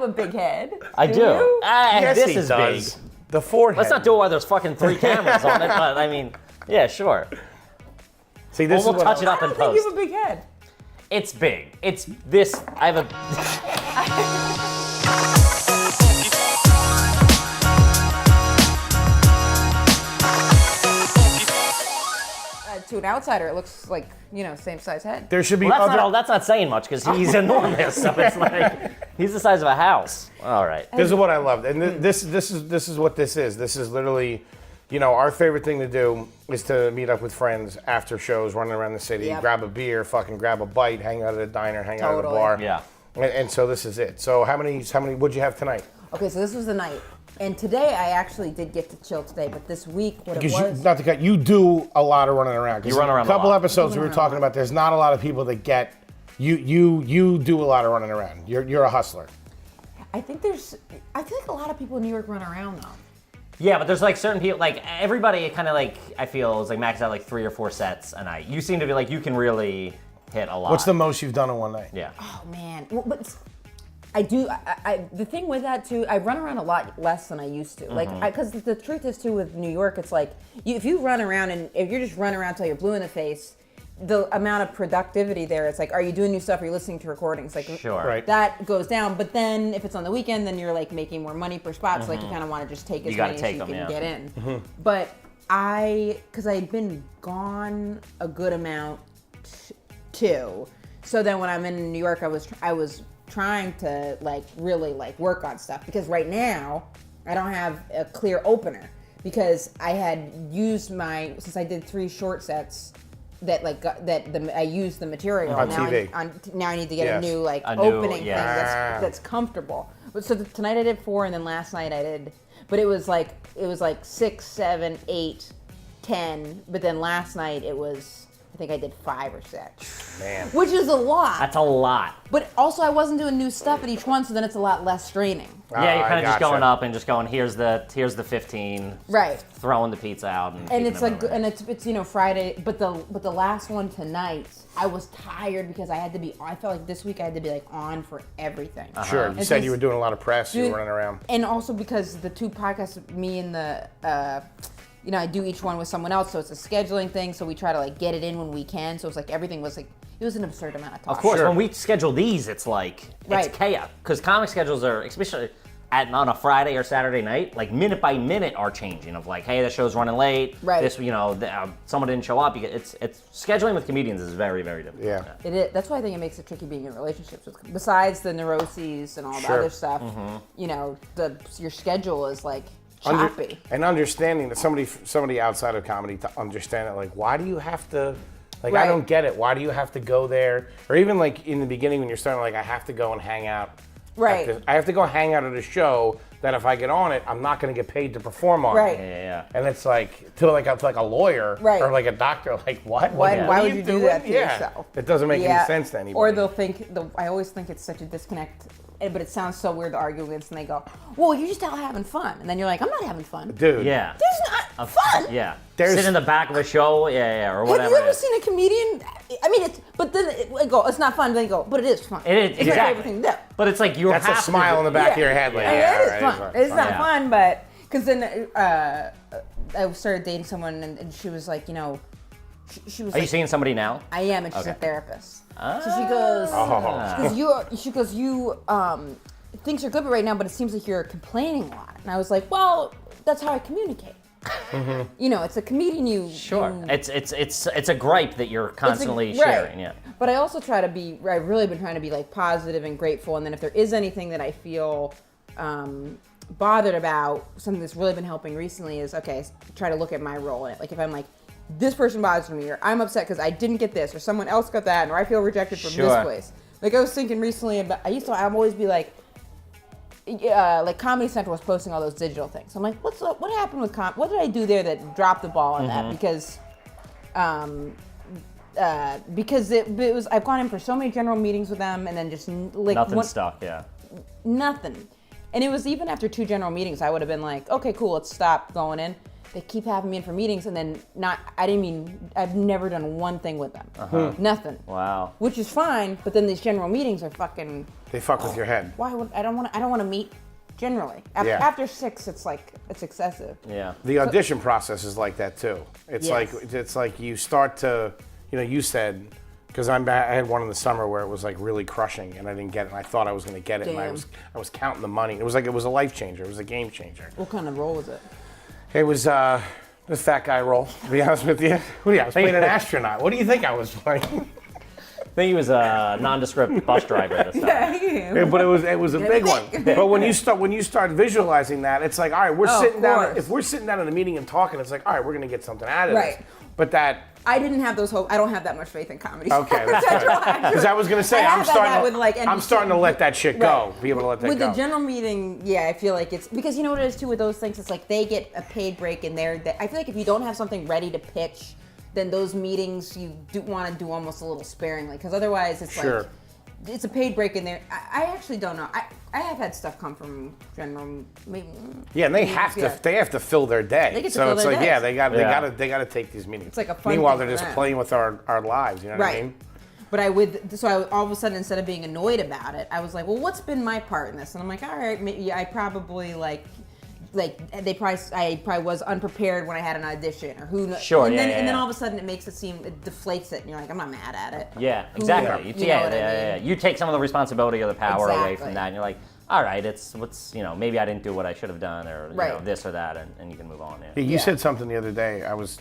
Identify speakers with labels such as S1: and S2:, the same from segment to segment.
S1: a big head.
S2: I do.
S3: Yes,
S2: this
S3: he
S2: is
S3: does.
S2: big.
S3: The forehead.
S2: Let's not do it while there's fucking 3 cameras on it, but I mean, yeah, sure.
S3: See, this
S2: We'll
S3: is what
S2: touch it
S1: I
S2: up in
S1: don't think you have
S2: post.
S1: a big head.
S2: It's big. It's this. I have a.
S1: To an outsider, it looks like, same size head.
S3: There should be
S2: Well,
S3: other.
S2: that's not saying much because he's enormous. So it's like he's the size of a house. All right.
S3: This is what I loved, and this is what this is. This is literally, our favorite thing to do is to meet up with friends after shows, running around the city,
S1: Yep.
S3: grab a beer, fucking grab a bite, hang out at a diner, hang out at a
S1: Totally.
S3: bar.
S2: Yeah.
S3: And so this is it. So how many? What'd you have tonight?
S1: Okay, so this was the night. And today, I actually did get to chill today, but this week, what it
S3: Because
S1: was...
S3: not to cut, you do a lot of running around. 'Cause
S2: You run around
S3: a couple
S2: a lot.
S3: episodes we were talking about. There's not a lot of people that get you do a lot of running around. You're a hustler.
S1: I feel like a lot of people in New York run around, though.
S2: Yeah, but there's like certain people, like everybody kind of like, I feel is like maxed out like 3 or 4 sets a night. You seem to be like, you can really hit a lot.
S3: What's the most you've done in one night?
S2: Yeah.
S1: Oh, man. Well, but I do, the thing with that, too, I run around a lot less than I used to. Like, because the truth is, too, with New York, it's like, if you run around and if you're just running around until you're blue in the face, the amount of productivity there, it's like, are you doing new stuff? Are you listening to recordings? Like,
S2: Sure.
S3: Right.
S1: that goes down. But then if it's on the weekend, then you're like making more money per spot. So like you kind of want to just take as
S2: gotta
S1: many as
S2: take
S1: you
S2: them,
S1: can
S2: yeah.
S1: get in. But because I had been gone a good amount too. So then when I'm in New York, I was trying to like really like work on stuff because right now I don't have a clear opener because I had used since I did 3 short sets that I used the material
S3: On
S1: now
S3: TV.
S1: Now I need to get
S3: Yes.
S1: a new
S2: A new-
S1: opening thing
S2: yeah.
S1: that's comfortable. But so tonight I did 4 and then last night I did, but it was like 6, 7, 8, 10. But then last night I think I did 5 or 6.
S3: Man.
S1: Which is a lot.
S2: That's a lot.
S1: But also I wasn't doing new stuff at each one, so then it's a lot less straining.
S2: Yeah, you're
S3: I
S2: kind of just
S3: gotcha.
S2: going up and just going, here's the 15.
S1: Right.
S2: Throwing the pizza out. And
S1: And
S2: keeping
S1: it's
S2: them
S1: like,
S2: over.
S1: and it's Friday, but the last one tonight, I was tired because I felt like this week I had to be like on for everything.
S3: Sure. You
S1: And
S3: said
S1: so
S3: you were doing a lot of press. You
S1: Dude,
S3: were running around.
S1: And also because the 2 podcasts, me and I do each one with someone else, so it's a scheduling thing. So we try to like get it in when we can. So it's like everything was like it was an absurd amount of time.
S2: Of course,
S3: Sure.
S2: when we schedule these, it's like,
S1: Right.
S2: it's chaos. Because comic schedules are, especially on a Friday or Saturday night, like minute by minute are changing of like, hey, the show's running late.
S1: Right.
S2: This, someone didn't show up. It's scheduling with comedians is very, very difficult.
S3: Yeah.
S1: It is. That's why I think it makes it tricky being in relationships with. Besides the neuroses and all the
S3: Sure.
S1: other stuff, your schedule is like choppy.
S3: And understanding that somebody outside of comedy to understand it, like, why do you have to, like, I
S1: Right.
S3: don't get it. Why do you have to go there? Or even like in the beginning when you're starting, like, I have to go and hang out.
S1: Right.
S3: I have to go hang out at a show that if I get on it, I'm not going to get paid to perform on
S1: Right.
S3: it.
S2: Yeah.
S3: And it's like to a lawyer
S1: Right.
S3: or like a doctor, like what?
S1: Why
S3: are
S1: would you do that to
S3: yeah.
S1: yourself?
S3: It doesn't make any sense to anybody.
S1: Or they'll think, I always think it's such a disconnect, but it sounds so weird to argue against, and they go, well, you're just out having fun. And then you're like, I'm not having fun.
S3: Dude.
S2: Yeah.
S1: There's not fun.
S2: Yeah.
S3: There's-
S2: Sit in the back of a show, or whatever.
S1: Have you ever
S2: it is.
S1: seen a comedian? I mean, they go, it's not fun. They go, but it is fun.
S2: It is,
S1: It's my
S2: exactly.
S1: favorite thing to do.
S2: But it's like you
S3: That's
S2: have
S3: a smile
S2: to
S3: on the back of your head. Like,
S1: I mean,
S3: yeah,
S1: it is
S3: right,
S1: fun. It's not
S2: Yeah.
S1: fun, but because then I started dating someone, and she was like, she was
S2: Are you
S1: like,
S2: seeing somebody now?
S1: I am, and she's a
S2: Okay.
S1: therapist. So she goes, she goes, you things are good right now, but it seems like you're complaining a lot. And I was like, well, that's how I communicate. It's a comedian.
S2: Sure.
S1: you-
S2: It's a gripe that you're constantly
S1: right.
S2: sharing. Yeah.
S1: But I also try to be. I've really been trying to be like positive and grateful. And then if there is anything that I feel bothered about, something that's really been helping recently is try to look at my role in it. Like if I'm like, this person bothers me, or I'm upset because I didn't get this, or someone else got that, or I feel rejected from
S2: Sure.
S1: this place. Like I was thinking recently about. I'd always be like. Like Comedy Central was posting all those digital things. I'm like, what happened with what did I do there that dropped the ball on that? Because it was I've gone in for so many general meetings with them and then just like
S2: Nothing stuck. Yeah.
S1: nothing. And it was even after 2 general meetings, I would have been like, okay, cool, let's stop going in. They keep having me in for meetings and then I've never done one thing with them. Nothing.
S2: Wow.
S1: Which is fine, but then these general meetings are fucking
S3: They fuck with your head.
S1: Why would I don't want to meet generally.
S3: Yeah.
S1: After 6, it's excessive.
S2: Yeah.
S3: The audition process is like that too. It's
S1: Yes.
S3: like you start to, you said, because I had one in the summer where it was like really crushing and I didn't get it and I thought I was going to get it and
S1: Damn.
S3: I was counting the money. It was a life changer. It was a game changer.
S1: What kind of role was it?
S3: It was the fat guy role, to be honest with you. I was playing an astronaut. What do you think I was playing?
S2: I think he was a nondescript bus driver this time.
S3: Yeah, but it was a big one. But when you start visualizing that, it's like, all right, we're sitting down. If we're sitting down in a meeting and talking, it's like, all right, we're gonna get something out of this. But that.
S1: I didn't have those hopes. I don't have that much faith in comedy.
S3: Okay, that's good. Because I was gonna say, I'm starting to let that shit go. Be able to let that go.
S1: With the general meeting, yeah, I feel like it's because you know what it is too with those things. It's like they get a paid break in there. I feel like if you don't have something ready to pitch, then those meetings you do want to do almost a little sparingly because otherwise it's like it's a paid break in there. I actually don't know. I have had stuff come from general.
S3: Yeah, and they have to fill their day.
S1: They get to
S3: so
S1: fill
S3: it's
S1: their
S3: like
S1: days.
S3: they got to take these meetings.
S1: It's like a fun
S3: Meanwhile,
S1: thing
S3: they're
S1: for
S3: just
S1: them.
S3: playing with our lives. You know what I mean?
S1: But so all of a sudden instead of being annoyed about it, I was like, well, what's been my part in this? And I'm like, all right, maybe I probably I probably was unprepared when I had an audition, or who knows.
S2: Sure,
S1: and then all of a sudden it deflates it, and you're like, I'm not mad at it.
S2: Yeah, exactly.
S1: You know what I mean?
S2: You take some of the responsibility or the power away
S1: Exactly.
S2: from that, and you're like, all right, maybe I didn't do what I should have done, or this or that, and you can move on.
S3: Yeah, you said something the other day. I was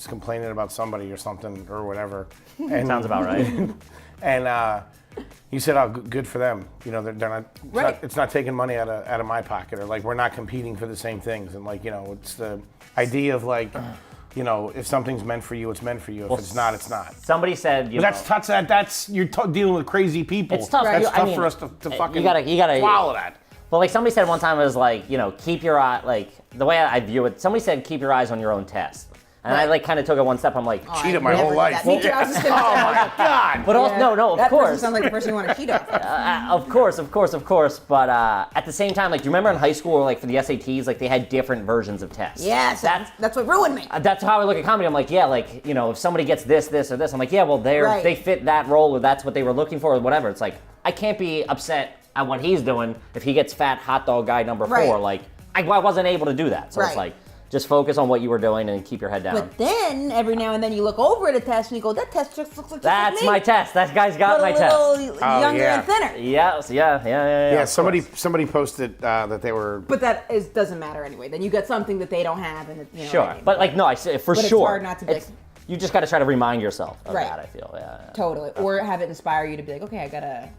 S3: complaining about somebody or something or whatever. And,
S2: Sounds about right.
S3: And you said, "Oh, good for them." You know, they're not. It's not taking money out of my pocket, or like we're not competing for the same things. And like it's the idea of like, if something's meant for you, it's meant for you. If it's not, it's not.
S2: Somebody said,
S3: That's you're dealing with crazy people.
S2: It's tough.
S3: That's tough for us to fucking
S2: you gotta
S3: swallow that.
S2: But like somebody said one time, it was like, keep your eye, like the way I view it. Somebody said, keep your eyes on your own test. And I kind of took it one step. I'm like,
S3: cheated my whole life.
S1: Me too. I was just gonna say
S3: my God.
S2: But also, no, of
S1: that
S2: course.
S1: person sounds like the person you want to cheat on.
S2: Of course. But at the same time, like, do you remember in high school, like for the SATs, like they had different versions of tests?
S1: Yes, that's what ruined me.
S2: That's how I look at comedy. I'm like, if somebody gets this, or this, I'm like, yeah, well, they fit that role, or that's what they were looking for, or whatever. It's like, I can't be upset at what he's doing if he gets fat hot dog guy number 4. Like, I wasn't able to do that. So it's like, just focus on what you were doing and keep your head down.
S1: But then every now and then you look over at a test and you go, that test just looks like
S2: that's
S1: me.
S2: my test. That guy's got my test.
S1: A little younger and thinner.
S2: Yes, yeah.
S3: Yeah, somebody posted that they were.
S1: But that doesn't matter anyway. Then you got something that they don't have, and
S2: sure.
S1: What I mean?
S2: But like, no, I say for
S1: but
S2: sure.
S1: It's hard not to be.
S2: You just got to try to remind yourself of that. I feel. Yeah.
S1: Totally. Or have it inspire you to be like, okay, I gotta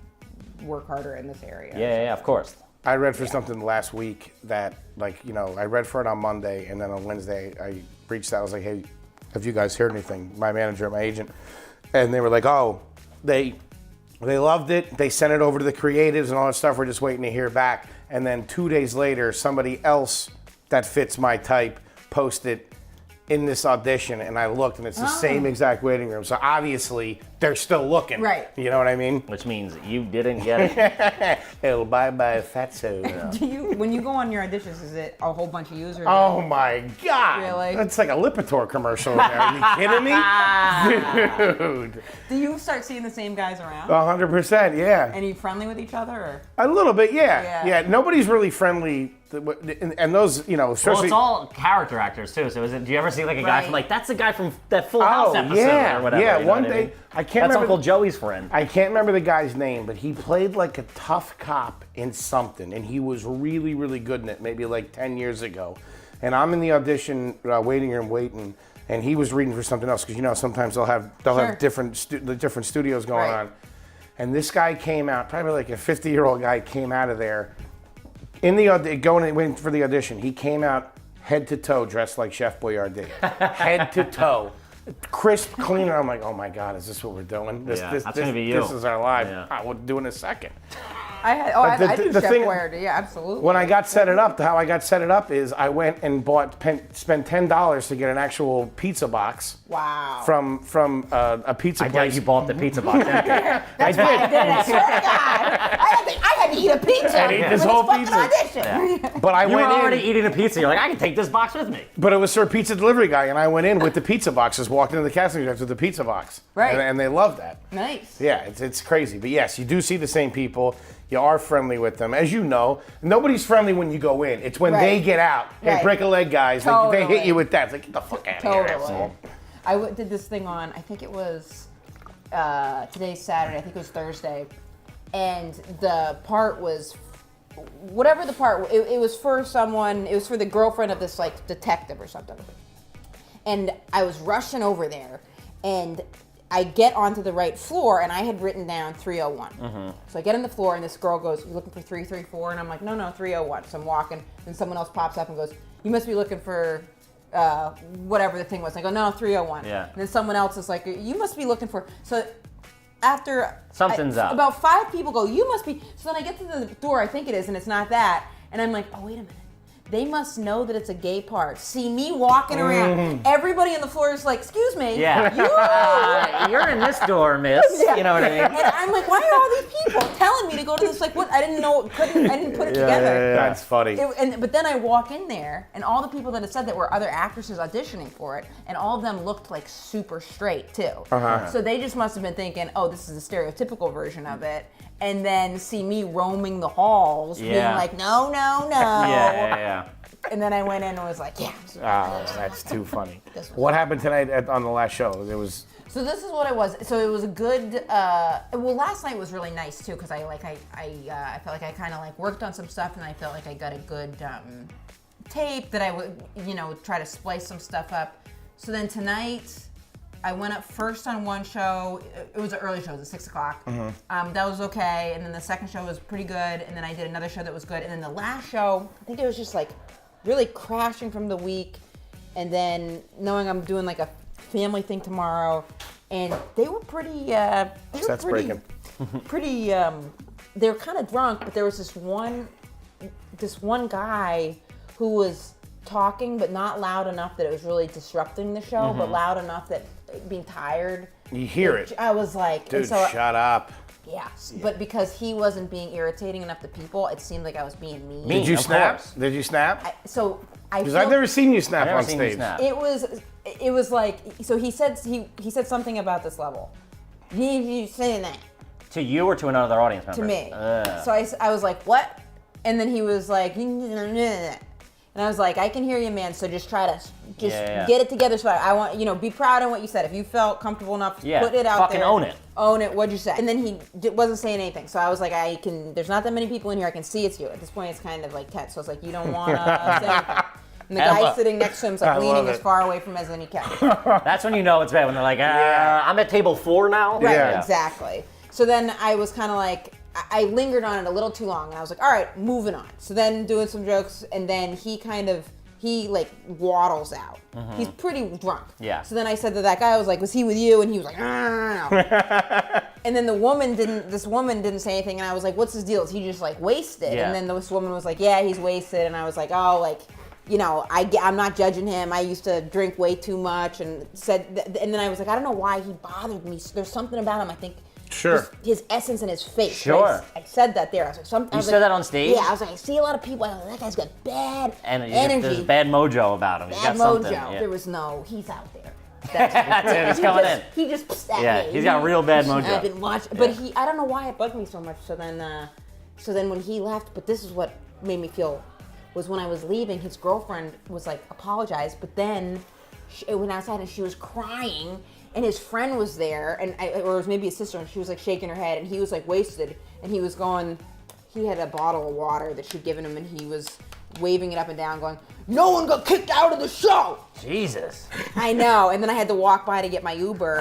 S1: work harder in this area.
S2: Yeah, of course.
S3: I read for something last week that, I read for it on Monday, and then on Wednesday I reached out. I was like, hey, have you guys heard anything? My manager, my agent. And they were like, oh, they loved it. They sent it over to the creatives and all that stuff. We're just waiting to hear back. And then 2 days later, somebody else that fits my type posted in this audition, and I looked, and it's the same exact waiting room. So obviously, they're still looking.
S1: Right.
S3: You know what I mean?
S2: Which means you didn't get it.
S3: It'll bye-bye fatso.
S1: When you go on your auditions, is it a whole bunch of users?
S3: Oh my God!
S1: Really?
S3: That's like a Lipitor commercial. Are you kidding me, dude?
S1: Do you start seeing the same guys around?
S3: 100%, yeah.
S1: And are you friendly with each other? Or?
S3: A little bit, yeah. Nobody's really friendly, and those, especially.
S2: Well, it's all character actors too. So do you ever see like a guy from that's the guy from that Full House episode or whatever?
S3: Yeah,
S2: you know
S3: one
S2: what I
S3: day
S2: mean?
S3: I can't
S2: That's
S3: remember.
S2: Uncle Joey's friend.
S3: I can't remember the guy's name, but he played like a tough cop in something, and he was really, really good in it. Maybe like 10 years ago, and I'm in the audition waiting room waiting, and he was reading for something else because sometimes they'll have different studios going on, and this guy came out, probably like a 50-year-old guy came out of there, waiting for the audition. He came out head to toe dressed like Chef Boyardee, head to toe. Crisp, clean. I'm like, oh my God, is this what we're doing? This
S2: gonna be you.
S3: This is our life.
S2: Yeah.
S3: We'll do in a second.
S1: I do Chef Boyardee, yeah, absolutely.
S3: When I got set it up, how I got set it up is I went and spent $10 to get an actual pizza box.
S1: Wow.
S3: From a pizza place.
S2: I doubt you bought the pizza box.
S1: That's why I did it. I swear to God. I and eat a pizza.
S3: And eat this whole pizza.
S1: Audition.
S2: Yeah.
S3: But I
S2: You were
S3: went in.
S2: already eating a pizza. You're like, I can take this box with me.
S3: But it was for a pizza delivery guy, and I went in with the pizza box. Just walked into the casting director with the pizza box.
S1: Right.
S3: And they love that.
S1: Nice.
S3: Yeah, it's crazy. But yes, you do see the same people. You are friendly with them. As you know, nobody's friendly when you go in. It's when they get out. Hey,
S1: Right.
S3: break a leg, guys.
S1: Totally.
S3: They hit you with that. It's like, get the fuck out of here, asshole.
S1: I did this thing on, I think it was, today's Saturday, I think it was Thursday. And the part was, whatever the part, it was for someone, it was for the girlfriend of this like detective or something. And I was rushing over there, and I get onto the right floor, and I had written down 301. So I get on the floor, and this girl goes, "You looking for 334?" And I'm like, no, 301. So I'm walking, and someone else pops up and goes, "You must be looking for whatever the thing was." I go, "No, 301."
S2: Yeah.
S1: And then someone else is like, "You must be looking for..." So after
S2: Something's up.
S1: about 5 people go, "You must be..." So then I get to the door, I think it is, and it's not that. And I'm like, oh, wait a minute. They must know that it's a gay part. See me walking around. Everybody on the floor is like, "Excuse me."
S2: Yeah. You're in this door, miss.
S1: Yeah.
S2: You know what I mean?
S1: And I'm like, why are all these people telling me to go to this? Like, what? I didn't know. I didn't put it together.
S3: That's funny.
S1: But then I walk in there, and all the people that had said that were other actresses auditioning for it, and all of them looked like super straight too. So they just must have been thinking, oh, this is a stereotypical version of it. And then see me roaming the halls, being like, no.
S2: Yeah.
S1: And then I went in and was like, yeah.
S3: That's too funly. What happened tonight on the last show? There was.
S1: So this is what it was. So it was a good. Well, last night was really nice too because I felt like I kind of like worked on some stuff and I felt like I got a good tape that I would try to splice some stuff up. So then tonight, I went up first on one show. It was an early show. It was at 6:00. That was okay. And then the second show was pretty good. And then I did another show that was good. And then the last show, I think it was just like really crashing from the week. And then knowing I'm doing like a family thing tomorrow. And they were pretty, pretty, they were kind of drunk, but there was this one guy who was talking, but not loud enough that it was really disrupting the show, but loud enough that being tired.
S3: You hear it.
S1: I was like,
S3: Dude,
S1: so,
S3: shut up.
S1: yeah. But because he wasn't being irritating enough to people, it seemed like I was being mean.
S3: Did you
S2: of
S3: snap?
S2: course.
S3: Did you snap?
S1: Because
S3: I've never seen you snap
S2: I've never
S3: on
S2: seen
S3: stage.
S2: you snap.
S1: It was like, so he said something about this level. You saying that
S2: To you or to another audience member?
S1: to me. So I was like, what? And then he was like, and I was like, I can hear you, man. So just try to get it together. So I want, be proud of what you said. If you felt comfortable enough to put it out
S2: fucking
S1: there.
S2: own it.
S1: Own it. What'd you say? And then he wasn't saying anything. So I was like, there's not that many people in here. I can see it's you. At this point, it's kind of like tense. So I was like, you don't want to say anything. And the guy sitting next to him's like leaning as far away from as he can.
S2: That's when you know it's bad, when they're like, I'm at table 4 now.
S1: Right,
S3: Yeah.
S1: exactly. So then I was kind of like, I lingered on it a little too long, and I was like, all right, moving on. So then doing some jokes, and then he like waddles out. He's pretty drunk.
S2: Yeah.
S1: So then I said to that guy, I was like, was he with you? And he was like, and then this woman didn't say anything, and I was like, what's his deal? Is he just like wasted?
S2: Yeah.
S1: And then this woman was like, yeah, he's wasted. And I was like, oh, like, I'm not judging him. I used to drink way too much, and and then I was like, I don't know why he bothered me. There's something about him, I think.
S3: Sure.
S1: His essence in his face.
S2: Sure.
S1: I said that there. I was like,
S2: You said that on stage?
S1: Yeah, I was like, I see a lot of people. I was like, that guy's got bad energy.
S2: There's bad mojo about him. He's
S1: Bad
S2: got
S1: mojo.
S2: something. Yeah.
S1: There was he's out there.
S2: That's it. He's coming in.
S1: He just pissed at
S2: Yeah,
S1: me.
S2: he's got real bad mojo.
S1: I've been watching, but I don't know why it bugged me so much. So then when he left, but this is what made me feel, was when I was leaving, his girlfriend was like, apologized, but then she went outside and she was crying, and his friend was there, or it was maybe his sister, and she was like shaking her head, and he was like wasted, and he was going, he had a bottle of water that she'd given him, and he was waving it up and down going, no one got kicked out of the show!
S2: Jesus.
S1: I know, and then I had to walk by to get my Uber.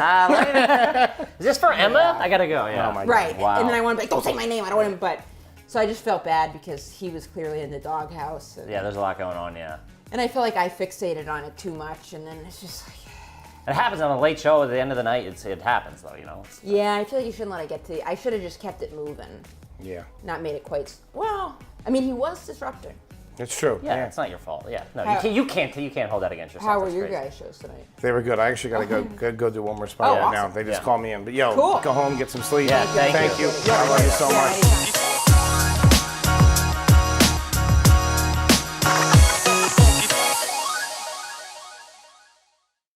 S2: Is this for Emma? I gotta go, yeah.
S3: Oh my God.
S1: Right.
S2: Wow.
S1: And then I wanted to be like, don't say my name, I don't want him, but. So I just felt bad because he was clearly in the doghouse.
S2: Yeah, there's a lot going on, yeah.
S1: And I feel like I fixated on it too much, and then it's just like.
S2: It happens on a late show at the end of the night. It happens, though,
S1: Yeah, I feel like you shouldn't let it get to you. I should have just kept it moving.
S3: Yeah.
S1: Not made it quite. Well, I mean, he was disrupting.
S3: It's true.
S2: Yeah, it's not your fault. Yeah, no, you can't hold that against yourself.
S1: How were
S2: That's
S1: your
S2: crazy.
S1: guys' shows tonight?
S3: They were good. I actually got to go do one more spot right
S1: awesome.
S3: now. They just
S2: Yeah.
S3: called me in. But yo,
S1: Cool.
S3: go home, get some sleep.
S2: Yeah, thank you.
S3: I love you so much.
S1: Anytime.